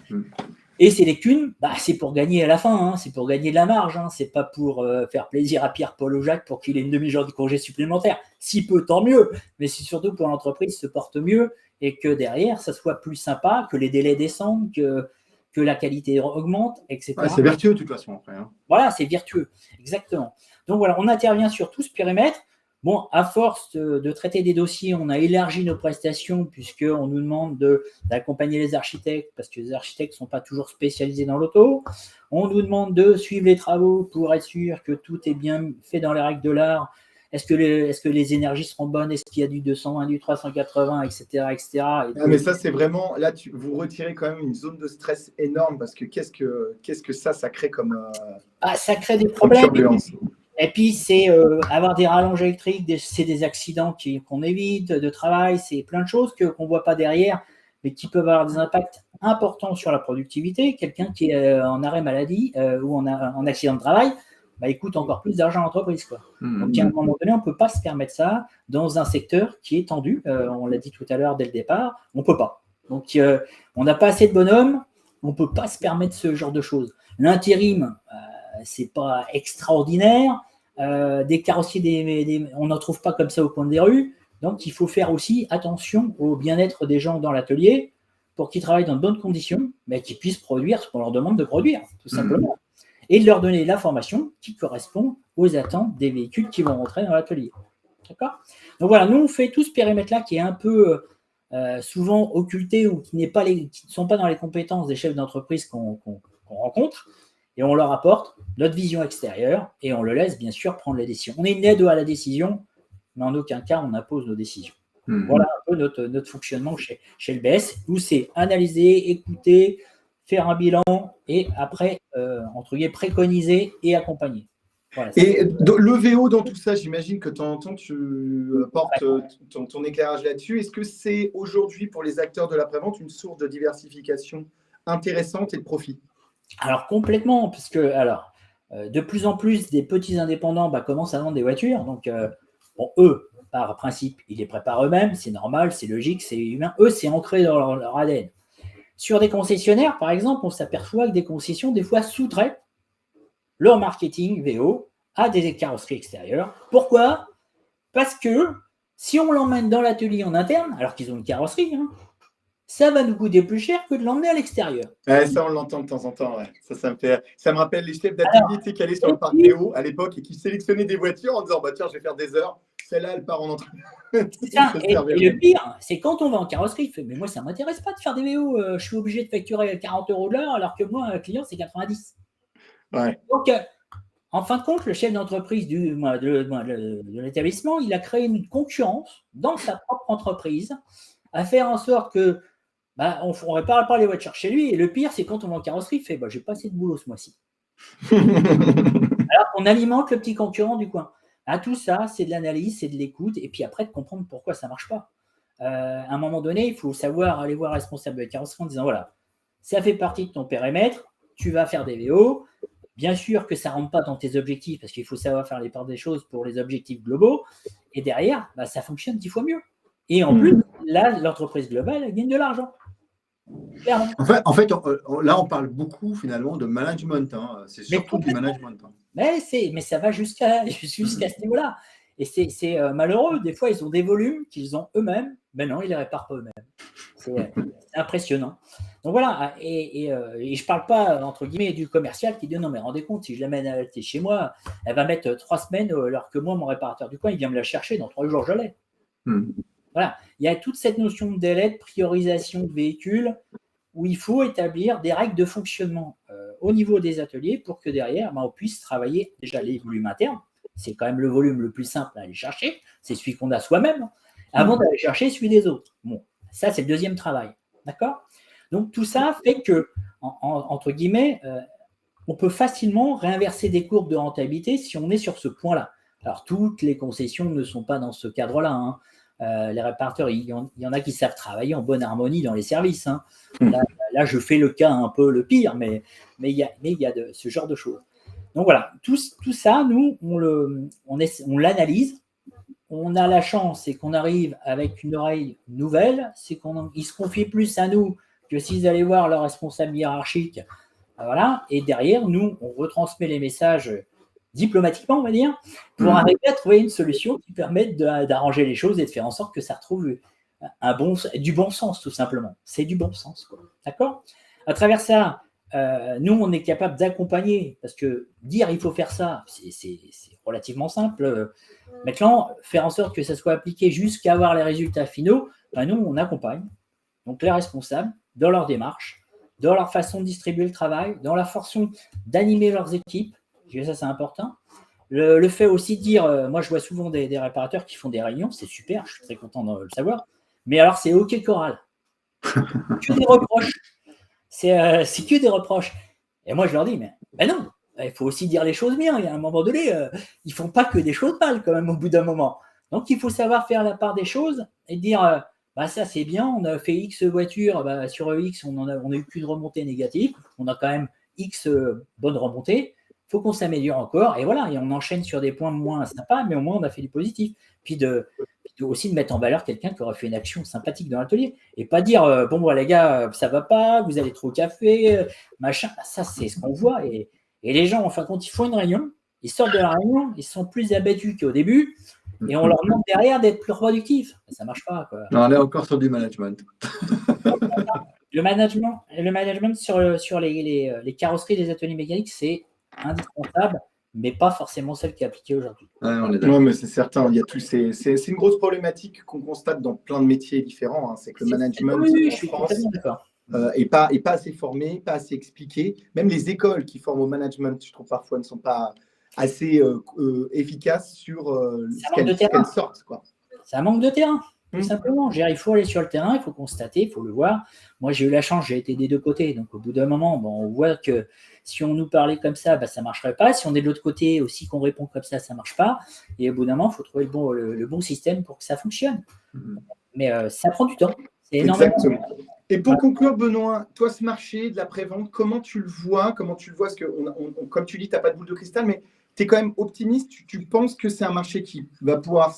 Et ces lacunes, c'est pour gagner à la fin, hein, c'est pour gagner de la marge, hein, c'est pas pour faire plaisir à Pierre, Paul ou Jacques pour qu'il ait une demi-journée de congé supplémentaire. Si peu, tant mieux, mais c'est surtout pour l'entreprise se porte mieux et que derrière, ça soit plus sympa, que les délais descendent, que la qualité augmente, etc. Ouais, c'est vertueux de toute façon après. Hein. Voilà, c'est vertueux, exactement. Donc voilà, on intervient sur tout ce périmètre. Bon, à force de traiter des dossiers, on a élargi nos prestations puisqu'on nous demande d'accompagner les architectes parce que les architectes ne sont pas toujours spécialisés dans l'auto. On nous demande de suivre les travaux pour être sûr que tout est bien fait dans les règles de l'art. Est-ce que les énergies seront bonnes? Est-ce qu'il y a du 220, du 380, etc. etc. Mais ça, c'est vraiment… Là, vous retirez quand même une zone de stress énorme parce que qu'est-ce que ça crée comme… ça crée des problèmes. Turbulence. Et puis, c'est avoir des rallonges électriques, c'est des accidents qu'on évite, de travail, c'est plein de choses qu'on ne voit pas derrière, mais qui peuvent avoir des impacts importants sur la productivité. Quelqu'un qui est en arrêt maladie ou en accident de travail, il coûte encore plus d'argent à l'entreprise, quoi. Donc, à un moment donné, on ne peut pas se permettre ça dans un secteur qui est tendu. On l'a dit tout à l'heure dès le départ, on ne peut pas. Donc, on n'a pas assez de bonhommes, on ne peut pas se permettre ce genre de choses. L'intérim, c'est pas extraordinaire. Des carrossiers, on n'en trouve pas comme ça au coin des rues. Donc, il faut faire aussi attention au bien-être des gens dans l'atelier pour qu'ils travaillent dans de bonnes conditions, mais qu'ils puissent produire ce qu'on leur demande de produire, tout simplement. Et de leur donner la formation qui correspond aux attentes des véhicules qui vont rentrer dans l'atelier. D'accord ? Donc voilà, nous, on fait tout ce périmètre-là qui est un peu souvent occulté ou qui ne sont pas dans les compétences des chefs d'entreprise qu'on rencontre. Et on leur apporte notre vision extérieure et on le laisse bien sûr prendre les décisions. On est une aide à la décision, mais en aucun cas on impose nos décisions. Voilà un peu notre fonctionnement chez le BS, où c'est analyser, écouter, faire un bilan et après, entre guillemets, préconiser et accompagner. Voilà, et le VO dans tout ça, j'imagine que de temps en temps tu portes ton éclairage là-dessus. Est-ce que c'est aujourd'hui pour les acteurs de l'après-vente une source de diversification intéressante et de profit? Alors complètement, parce que de plus en plus des petits indépendants commencent à vendre des voitures. Donc, eux, par principe, ils les préparent eux-mêmes, c'est normal, c'est logique, c'est humain. Eux, c'est ancré dans leur ADN. Sur des concessionnaires, par exemple, on s'aperçoit que des concessions, des fois, sous-traitent leur marketing VO à des carrosseries extérieures. Pourquoi? Parce que si on l'emmène dans l'atelier en interne, alors qu'ils ont une carrosserie, ça va nous coûter plus cher que de l'emmener à l'extérieur. Ça, on l'entend de temps en temps. Ouais. Ça me rappelle les chefs d'atelier qui allaient sur le parc Néo à l'époque et qui sélectionnaient des voitures en disant tiens, je vais faire des heures. Celle-là, elle part en entraînement. C'est ça. Et le pire, c'est quand on va en carrosserie, il fait mais moi, ça ne m'intéresse pas de faire des VO. Je suis obligé de facturer 40 € de l'heure alors que moi, un client, c'est 90. Ouais. Donc, en fin de compte, le chef d'entreprise de l'établissement, il a créé une concurrence dans sa propre entreprise à faire en sorte que on ne répare pas les voitures chez lui. Et le pire, c'est quand on va en carrosserie, il fait j'ai pas assez de boulot ce mois-ci. Alors qu'on alimente le petit concurrent du coin. Tout ça, c'est de l'analyse, c'est de l'écoute, et puis après de comprendre pourquoi ça ne marche pas. À un moment donné, il faut savoir aller voir le responsable de la carrosserie en disant voilà, ça fait partie de ton périmètre, tu vas faire des VO. Bien sûr que ça ne rentre pas dans tes objectifs, parce qu'il faut savoir faire les parts des choses pour les objectifs globaux. Et derrière, ça fonctionne 10 fois mieux. Et en plus, là, l'entreprise globale, elle gagne de l'argent. En fait, là, on parle beaucoup finalement de management. C'est surtout du management. Mais ça va jusqu'à ce niveau-là. Et c'est malheureux. Des fois, ils ont des volumes qu'ils ont eux-mêmes. Mais non, ils ne les réparent pas eux-mêmes. C'est impressionnant. Donc voilà. Et je ne parle pas, entre guillemets, du commercial qui dit non, mais rendez compte, si je l'amène à acheter chez moi, elle va mettre 3 semaines, alors que moi, mon réparateur du coin, il vient me la chercher. Dans 3 jours, je l'ai. Voilà, il y a toute cette notion de délai, de priorisation de véhicules, où il faut établir des règles de fonctionnement au niveau des ateliers pour que derrière, on puisse travailler déjà les volumes internes. C'est quand même le volume le plus simple à aller chercher, c'est celui qu'on a soi-même, avant d'aller chercher celui des autres. Bon, ça, c'est le deuxième travail. D'accord ? Donc, tout ça fait que, entre guillemets, on peut facilement réinverser des courbes de rentabilité si on est sur ce point-là. Alors, toutes les concessions ne sont pas dans ce cadre-là. Les réparateurs, il y en a qui savent travailler en bonne harmonie dans les services. Là, je fais le cas un peu le pire, mais il y a ce genre de choses. Donc voilà, tout ça, nous, on l'analyse. On a la chance, c'est qu'on arrive avec une oreille nouvelle, c'est qu'ils se confient plus à nous que s'ils allaient voir leur responsable hiérarchique. Voilà. Et derrière, nous, on retransmet les messages diplomatiquement, on va dire, pour arriver à trouver une solution qui permette d'arranger les choses et de faire en sorte que ça retrouve du bon sens, tout simplement. C'est du bon sens, quoi. D'accord ? À travers ça, nous, on est capable d'accompagner, parce que dire il faut faire ça, c'est relativement simple. Maintenant, faire en sorte que ça soit appliqué jusqu'à avoir les résultats finaux, nous, on accompagne donc les responsables dans leur démarche, dans leur façon de distribuer le travail, dans la façon d'animer leurs équipes, parce que ça, c'est important. Le fait aussi de dire, moi, je vois souvent des réparateurs qui font des réunions, c'est super, je suis très content de le savoir, mais alors, c'est OK choral. Que des reproches. C'est que des reproches. Et moi, je leur dis, mais non, il faut aussi dire les choses bien. Il y a un moment donné, ils ne font pas que des choses mal, quand même, au bout d'un moment. Donc, il faut savoir faire la part des choses et dire, ça, c'est bien, on a fait X voitures, sur X, on a eu qu'une remontée négative, on a quand même X bonnes remontées, il faut qu'on s'améliore encore. Et voilà, et on enchaîne sur des points moins sympas, mais au moins, on a fait du positif. Puis aussi de mettre en valeur quelqu'un qui aura fait une action sympathique dans l'atelier et pas dire bon les gars ça va pas, vous allez trop au café, machin. Ça c'est ce qu'on voit et les gens en fin de compte ils font une réunion, ils sortent de la réunion, ils sont plus abattus qu'au début et on leur demande derrière d'être plus productifs. Ça marche pas quoi. Non, on est encore sur du management. Le management sur les carrosseries des ateliers mécaniques c'est indispensable, mais pas forcément celle qui est appliquée aujourd'hui. Non, mais c'est certain. Il y a c'est une grosse problématique qu'on constate dans plein de métiers différents. Hein. C'est que le management en France est pas assez formé, pas assez expliqué. Même les écoles qui forment au management, je trouve parfois ne sont pas assez efficaces sur ce qu'elles sortent. Quoi. C'est un manque de terrain. Tout simplement, il faut aller sur le terrain, il faut constater, il faut le voir. Moi, j'ai eu la chance, j'ai été des deux côtés. Donc, au bout d'un moment, on voit que si on nous parlait comme ça, ça ne marcherait pas. Si on est de l'autre côté aussi, qu'on répond comme ça ne marche pas. Et au bout d'un moment, il faut trouver le bon système pour que ça fonctionne. Mais ça prend du temps. C'est énormément. Exactement. Et pour conclure, Benoît, toi, ce marché de la prévente, comment tu le vois? Parce que, comme tu dis, tu n'as pas de boule de cristal, mais tu es quand même optimiste. Tu penses que c'est un marché qui va pouvoir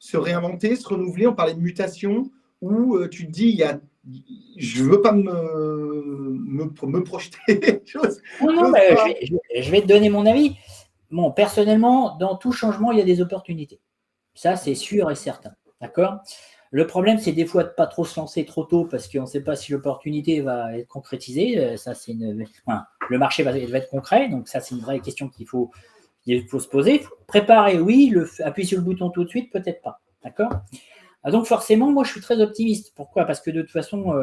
se réinventer, se renouveler? On parlait de mutation, où tu te dis, je ne veux pas me projeter. Je vais te donner mon avis. Bon, personnellement, dans tout changement, il y a des opportunités. Ça, c'est sûr et certain. D'accord ? Le problème, c'est des fois de ne pas trop se lancer trop tôt parce qu'on ne sait pas si l'opportunité va être concrétisée. Ça, le marché va être concret. Donc, ça, c'est une vraie question qu'il faut se poser. Préparer, oui. Appuyer sur le bouton tout de suite, peut-être pas. D'accord ? Donc, forcément, moi, je suis très optimiste. Pourquoi ? Parce que de toute façon,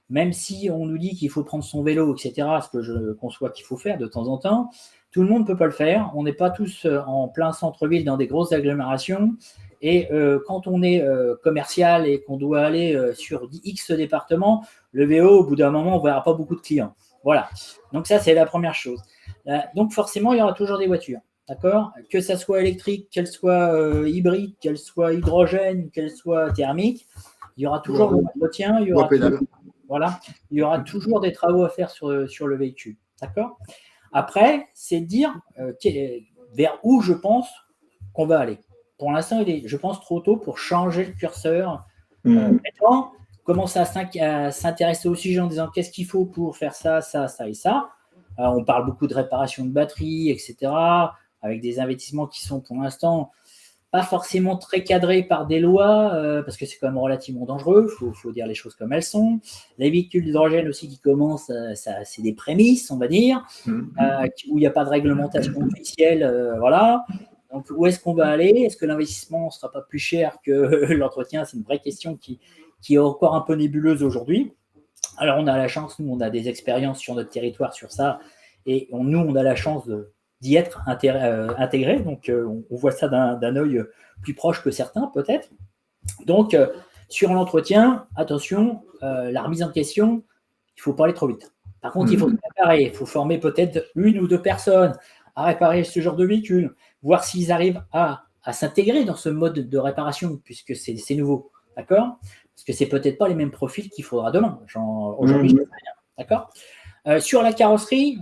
même si on nous dit qu'il faut prendre son vélo, etc., ce que je conçois qu'il faut faire de temps en temps, tout le monde ne peut pas le faire. On n'est pas tous en plein centre-ville dans des grosses agglomérations. Et quand on est commercial et qu'on doit aller sur X départements, le vélo, au bout d'un moment, on ne verra pas beaucoup de clients. Voilà. Donc ça, c'est la première chose. Donc forcément, il y aura toujours des voitures. D'accord ? Que ça soit électrique, qu'elle soit hybride, qu'elle soit hydrogène, qu'elle soit thermique, il y aura toujours l'entretien, il y aura toujours des travaux à faire sur le véhicule. D'accord ? Après, c'est de dire vers où je pense qu'on va aller. Pour l'instant, il est, je pense, trop tôt pour changer le curseur. Maintenant, commencer à s'intéresser au sujet en disant qu'est-ce qu'il faut pour faire ça, ça, ça et ça. On parle beaucoup de réparation de batterie, etc., avec des investissements qui sont pour l'instant pas forcément très cadrés par des lois, parce que c'est quand même relativement dangereux, il faut dire les choses comme elles sont. Les véhicules d'hydrogène aussi qui commencent, c'est des prémices, on va dire, où il n'y a pas de réglementation officielle, voilà. Donc, où est-ce qu'on va aller? Est-ce que l'investissement ne sera pas plus cher que l'entretien? C'est une vraie question qui est encore un peu nébuleuse aujourd'hui. Alors, on a la chance, nous, on a des expériences sur notre territoire sur ça, et nous, on a la chance d'y être intégré. Donc, on voit ça d'un œil plus proche que certains, peut-être. Donc, sur l'entretien, attention, la remise en question, il ne faut pas aller trop vite. Par contre, il faut se préparer. Il faut former peut-être 1 ou 2 personnes à réparer ce genre de véhicule, voir s'ils arrivent à s'intégrer dans ce mode de réparation, puisque c'est nouveau. D'accord ? Parce que ce n'est peut-être pas les mêmes profils qu'il faudra demain. Aujourd'hui, je ne sais rien. D'accord ? Sur la carrosserie,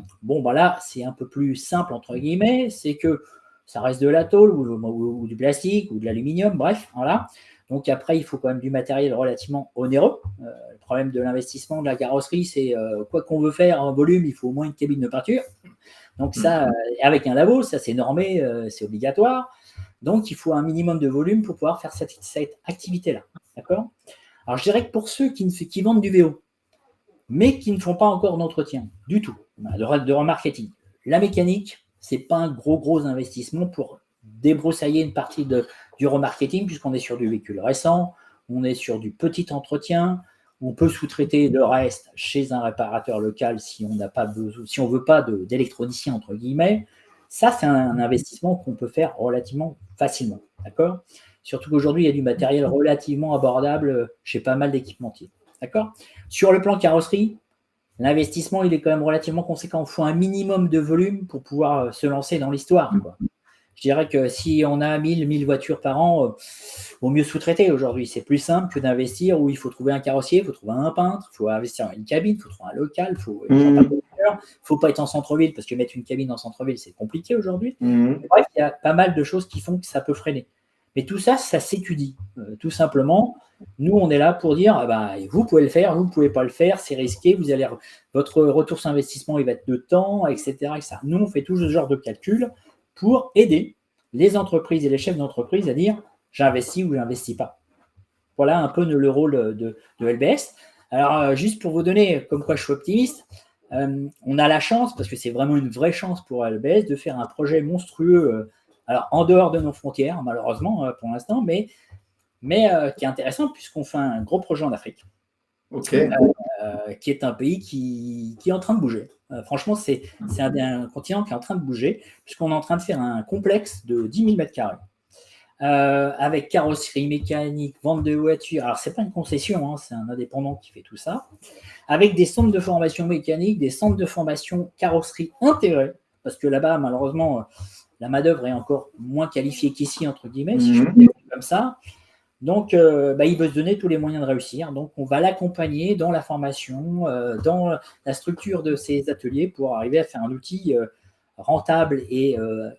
là, c'est un peu plus simple, entre guillemets, c'est que ça reste de la tôle ou du plastique ou de l'aluminium, bref, voilà. Donc après, il faut quand même du matériel relativement onéreux. Le problème de l'investissement de la carrosserie, c'est quoi qu'on veut faire en volume, il faut au moins une cabine de peinture. Donc ça, avec un labo, ça c'est normé, c'est obligatoire. Donc il faut un minimum de volume pour pouvoir faire cette activité-là. D'accord ? Alors je dirais que pour ceux qui vendent du vélo, mais qui ne font pas encore d'entretien du tout, de remarketing. La mécanique, ce n'est pas un gros investissement pour débroussailler une partie du remarketing, puisqu'on est sur du véhicule récent, on est sur du petit entretien, on peut sous-traiter le reste chez un réparateur local si on n'a pas besoin, si on veut pas d'électronicien entre guillemets. Ça, c'est un investissement qu'on peut faire relativement facilement, d'accord ? Surtout qu'aujourd'hui, il y a du matériel relativement abordable chez pas mal d'équipementiers, d'accord ? Sur le plan carrosserie, l'investissement, il est quand même relativement conséquent. Il faut un minimum de volume pour pouvoir se lancer dans l'histoire, quoi. Je dirais que si on a 1000 voitures par an, vaut mieux sous-traiter aujourd'hui. C'est plus simple que d'investir où il faut trouver un carrossier, il faut trouver un peintre, il faut investir dans une cabine, il faut trouver un local, il faut pas être en centre-ville parce que mettre une cabine en centre-ville, c'est compliqué aujourd'hui. Bref, il y a pas mal de choses qui font que ça peut freiner. Mais tout ça, ça s'étudie. Tout simplement, nous, on est là pour dire, vous pouvez le faire, vous ne pouvez pas le faire, c'est risqué, votre retour sur investissement, il va être de temps, etc., etc. Nous, on fait tout ce genre de calcul pour aider les entreprises et les chefs d'entreprise à dire j'investis ou j'investis pas. Voilà un peu le rôle de LBS. Alors, juste pour vous donner comme quoi je suis optimiste, on a la chance, parce que c'est vraiment une vraie chance pour LBS, de faire un projet monstrueux, alors en dehors de nos frontières, malheureusement, pour l'instant, mais qui est intéressant puisqu'on fait un gros projet en Afrique. Okay. Qui est un pays qui est en train de bouger. Franchement, c'est un continent qui est en train de bouger, puisqu'on est en train de faire un complexe de 10 000 m², avec carrosserie, mécanique, vente de voitures. Alors, ce n'est pas une concession, hein, c'est un indépendant qui fait tout ça, avec des centres de formation mécanique, des centres de formation carrosserie intégrés, parce que là-bas, malheureusement, la main-d'œuvre est encore moins qualifiée qu'ici, entre guillemets, si je peux dire comme ça. Donc, il veut se donner tous les moyens de réussir. Donc, on va l'accompagner dans la formation, dans la structure de ces ateliers pour arriver à faire un outil rentable et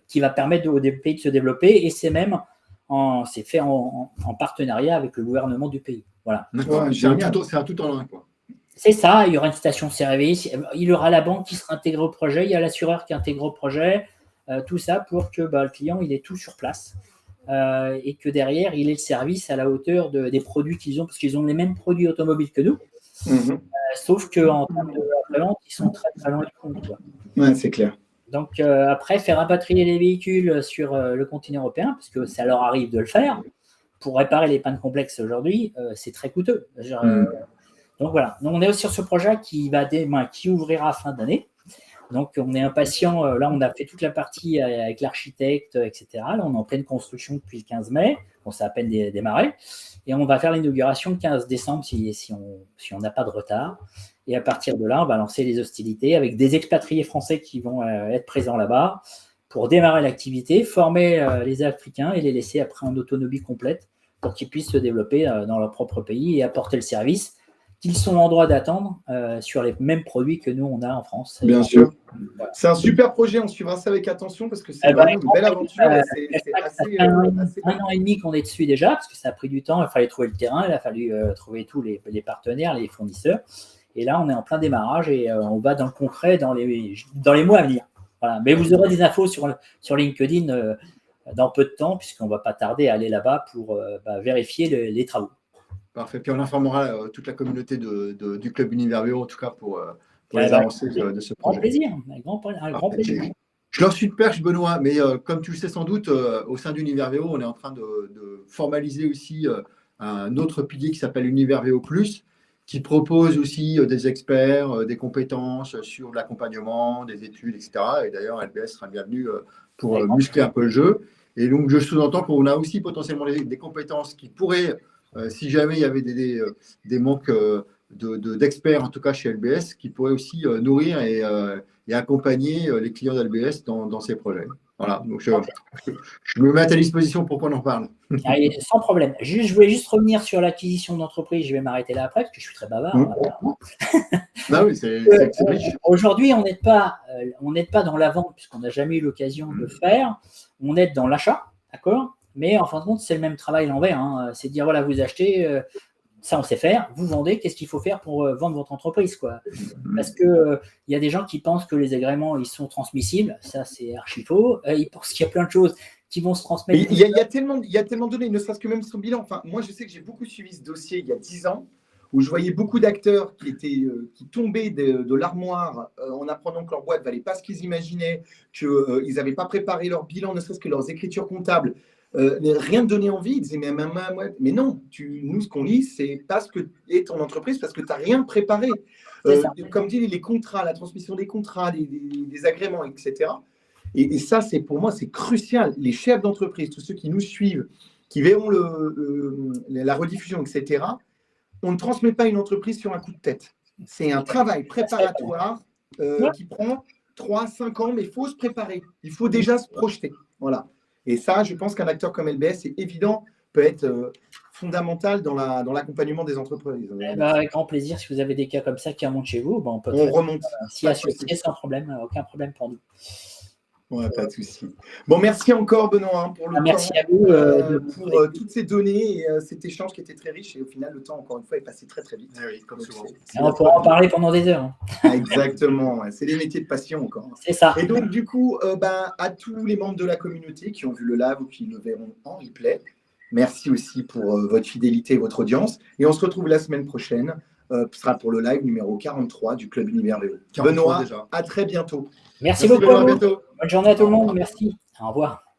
qui va permettre au pays de se développer. Et c'est même c'est fait en partenariat avec le gouvernement du pays. Voilà. Ouais, c'est un tout en un, quoi. C'est ça. Il y aura une station-service. Il y aura la banque qui sera intégrée au projet. Il y a l'assureur qui est intégré au projet. Tout ça pour que le client il ait tout sur place. Et que derrière, il ait le service à la hauteur des produits qu'ils ont, parce qu'ils ont les mêmes produits automobiles que nous, sauf qu'en termes de vente, ils sont très, très loin du compte. Ouais, c'est clair. Donc, après, faire rapatrier les véhicules sur le continent européen, parce que ça leur arrive de le faire, pour réparer les pannes complexes aujourd'hui, c'est très coûteux. Donc, voilà. Donc, on est aussi sur ce projet qui ouvrira fin d'année. Donc, on est impatient. Là, on a fait toute la partie avec l'architecte, etc. Là, on est en pleine construction depuis le 15 mai. Bon, ça a à peine démarré. Et on va faire l'inauguration le 15 décembre si on n'a pas de retard. Et à partir de là, on va lancer les hostilités avec des expatriés français qui vont être présents là-bas pour démarrer l'activité, former les Africains et les laisser après en autonomie complète pour qu'ils puissent se développer dans leur propre pays et apporter le service qu'ils sont en droit d'attendre sur les mêmes produits que nous, on a en France. Bien sûr. Voilà. C'est un super projet, on suivra ça avec attention parce que c'est vraiment une belle aventure. C'est assez un an et demi qu'on est dessus déjà, parce que ça a pris du temps, il fallait trouver le terrain, il a fallu trouver tous les partenaires, les fournisseurs. Et là, on est en plein démarrage et on va dans le concret dans les mois à venir. Voilà. Mais vous aurez des infos sur LinkedIn dans peu de temps, puisqu'on ne va pas tarder à aller là-bas pour vérifier les travaux. Parfait. Puis on informera toute la communauté du Club Univers VO, en tout cas, pour les avancées de ce projet. Avec grand plaisir. Je leur suis de perche, Benoît, mais comme tu le sais sans doute, au sein d'Univers VO, on est en train de formaliser aussi un autre pilier qui s'appelle Univers VO+, qui propose aussi des experts, des compétences sur l'accompagnement, des études, etc. Et d'ailleurs, LBS sera bienvenu pour muscler un peu le jeu. Et donc, je sous-entends qu'on a aussi potentiellement des compétences qui pourraient, si jamais il y avait des manques d'experts, en tout cas chez LBS, qui pourraient aussi nourrir et accompagner les clients d'LBS dans ces projets. Voilà, donc je me mets à ta disposition pour qu'on en parle. Allez, sans problème. Je voulais juste revenir sur l'acquisition d'entreprise. Je vais m'arrêter là après parce que je suis très bavard. Ah oui, c'est riche. Aujourd'hui, on n'aide pas dans la vente puisqu'on n'a jamais eu l'occasion de le faire. On aide dans l'achat, d'accord ? Mais en fin de compte, c'est le même travail à l'envers. Hein. C'est de dire, voilà, vous achetez, ça on sait faire, vous vendez, qu'est-ce qu'il faut faire pour vendre votre entreprise, quoi. Parce que y a des gens qui pensent que les agréments, ils sont transmissibles. Ça, c'est archi faux. Ils pensent qu'il y a plein de choses qui vont se transmettre. Il y a tellement de données, ne serait-ce que même son bilan. Enfin, moi, je sais que j'ai beaucoup suivi ce dossier il y a 10 ans, où je voyais beaucoup d'acteurs qui tombaient de l'armoire en apprenant que leur boîte ne valait pas ce qu'ils imaginaient, qu'ils n'avaient pas préparé leur bilan, ne serait-ce que leurs écritures comptables. Rien ne donnait envie. Ils disaient, mais non, nous, ce qu'on lit, c'est pas ce que est ton entreprise parce que tu n'as rien préparé. Comme dit, les contrats, la transmission des contrats, des agréments, etc. Et ça, pour moi, c'est crucial. Les chefs d'entreprise, tous ceux qui nous suivent, qui verront la rediffusion, etc., on ne transmet pas une entreprise sur un coup de tête. C'est un travail préparatoire qui prend 3-5 ans, mais il faut se préparer. Il faut déjà se projeter. Voilà. Et ça, je pense qu'un acteur comme LBS, c'est évident, peut être fondamental dans l'accompagnement des entreprises. Avec grand plaisir, si vous avez des cas comme ça qui remontent chez vous, on peut remonte. S'y associer sans problème, aucun problème pour nous. Ouais, pas de souci. Bon, merci encore, Benoît, pour le temps. Merci à vous. Pour toutes ces données et cet échange qui était très riche. Et au final, le temps, encore une fois, est passé très, très vite. Oui, comme souvent. On pourra en parler pendant des heures. Exactement. Ouais. C'est les métiers de passion encore. C'est ça. Et donc, du coup, à tous les membres de la communauté qui ont vu le live ou qui le verront en replay, merci aussi pour votre fidélité et votre audience. Et on se retrouve la semaine prochaine. Ce sera pour le live numéro 43 du Club Univers VO. Benoît, déjà. À très bientôt. Merci beaucoup. Benoît, à bientôt. Bonne journée à tout le monde. Merci. Au revoir.